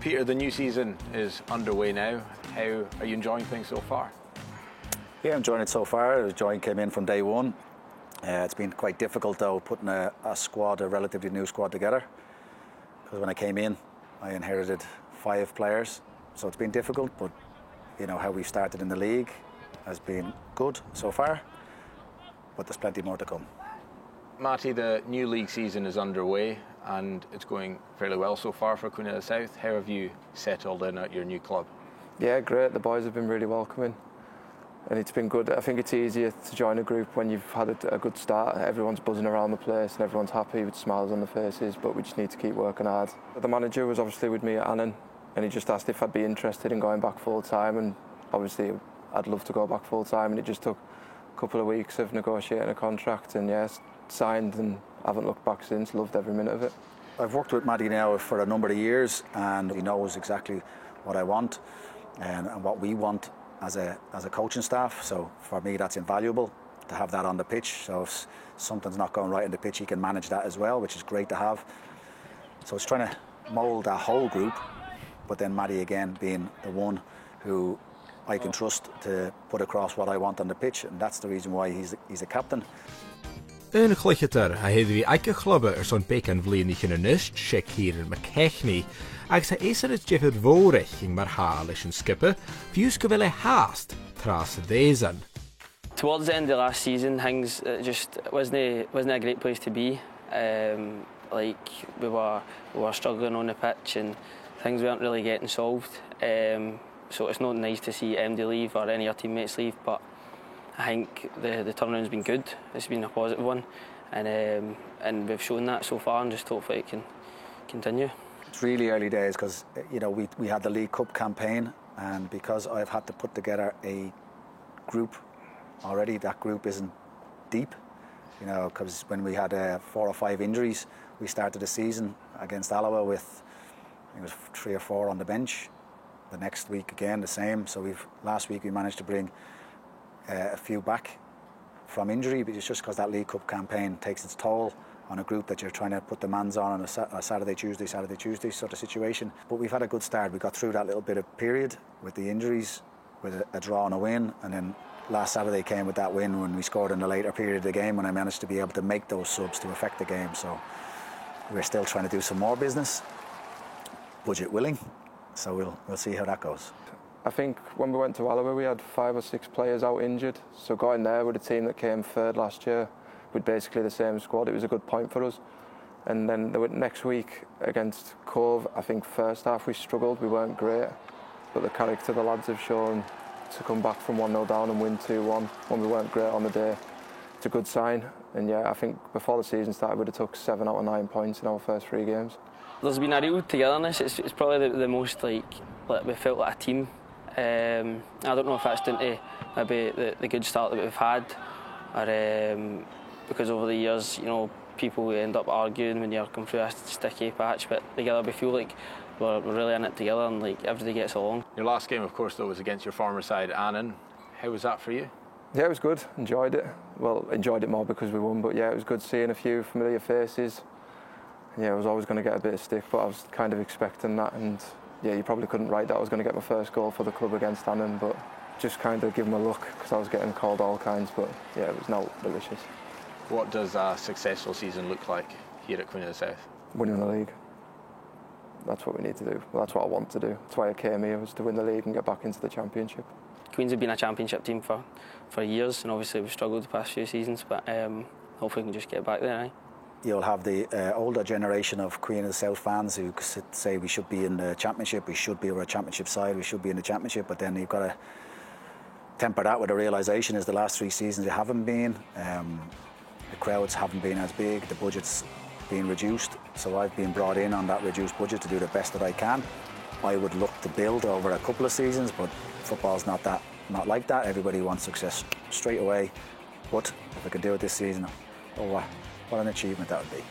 Peter, the new season is underway now. How are you enjoying things so far? Yeah, I'm enjoying it so far. Joy came in from day one. It's been quite difficult though putting a relatively new squad together, because when I came in I inherited 5 players, so it's been difficult, but you know how we've started in the league has been good so far, but there's plenty more to come. Matty, the new league season is underway and it's going fairly well so far for Queen of the South. How have you settled in at your new club? Yeah, great. The boys have been really welcoming and it's been good. I think it's easier to join a group when you've had a good start. Everyone's buzzing around the place and everyone's happy with smiles on their faces, but we just need to keep working hard. The manager was obviously with me at Annan and he just asked if I'd be interested in going back full time, and obviously I'd love to go back full time, and it just took a couple of weeks of negotiating a contract, and yes, signed and haven't looked back since. Loved every minute of it. I've worked with Matty now for a number of years and he knows exactly what I want and what we want as a coaching staff, so for me that's invaluable to have that on the pitch. So if something's not going right on the pitch, he can manage that as well, which is great to have. So it's trying to mould that whole group, but then Matty again being the one who I can trust to put across what I want on the pitch, and that's the reason why he's a captain. Yn chlychyder a heddi ag y chlobau son becan flin ich yn ynysg, siec hir yn McKechnie, ag sa eisar ys jeffyd fawrech yng marhal eich yn skipper, fiws gyfele hast tras y desan. Towards the end of last season, things just wasn't a great place to be. Like we were struggling on the pitch and things weren't really getting solved. So it's not nice to see MD leave or any of our teammates leave, but I think the turnaround's been good. It's been a positive one, and we've shown that so far, and just hopefully it can continue. It's really early days because you know we had the League Cup campaign, and because I've had to put together a group already, that group isn't deep. You know, because when we had 4 or 5 injuries, we started the season against ALBA with I think it was 3 or 4 on the bench. The next week again the same. So last week we managed to bring a few back from injury, but it's just because that League Cup campaign takes its toll on a group that you're trying to put demands on a Saturday, Tuesday sort of situation. But we've had a good start. We got through that little bit of period with the injuries, with a draw and a win, and then last Saturday came with that win when we scored in the later period of the game, when I managed to be able to make those subs to affect the game. So we're still trying to do some more business, budget willing, so we'll see how that goes. I think when we went to ALBA we had 5 or 6 players out injured, so going there with a team that came 3rd last year with basically the same squad, it was a good point for us. And then next week against Cove, I think first half we struggled, we weren't great, but the character the lads have shown to come back from 1-0 down and win 2-1 when we weren't great on the day, it's a good sign. And yeah, I think before the season started we'd have took 7 out of 9 points in our first 3 games. There's been a real togetherness. It's probably the most like we felt like a team. I don't know if that's down to maybe the good start that we've had, or because over the years, you know, people end up arguing when you're coming through a sticky patch, but together we feel like we're really in it together and like everybody gets along. Your last game, of course, though, was against your former side, Annan. How was that for you? Yeah, it was good. Enjoyed it. Well, enjoyed it more because we won, but yeah, it was good seeing a few familiar faces. Yeah, I was always going to get a bit of stick, but I was kind of expecting that, and yeah, you probably couldn't write that I was going to get my first goal for the club against Annan, but just kind of give them a look because I was getting called all kinds, but yeah, it was now delicious. What does a successful season look like here at Queen of the South? Winning the league. That's what we need to do. Well, that's what I want to do. That's why I came here, was to win the league and get back into the championship. Queens have been a championship team for years, and obviously we've struggled the past few seasons, but hopefully we can just get back there. Eh? You'll have the older generation of Queen of the South fans who say we should be in the championship, we should be, we're a championship side, we should be in the championship, but then you've got to temper that with the realisation is the last 3 seasons you haven't been. The crowds haven't been as big, the budget's been reduced, so I've been brought in on that reduced budget to do the best that I can. I would look to build over a couple of seasons, but football's not like that. Everybody wants success straight away, but if I could do it this season, oh, what an achievement that would be.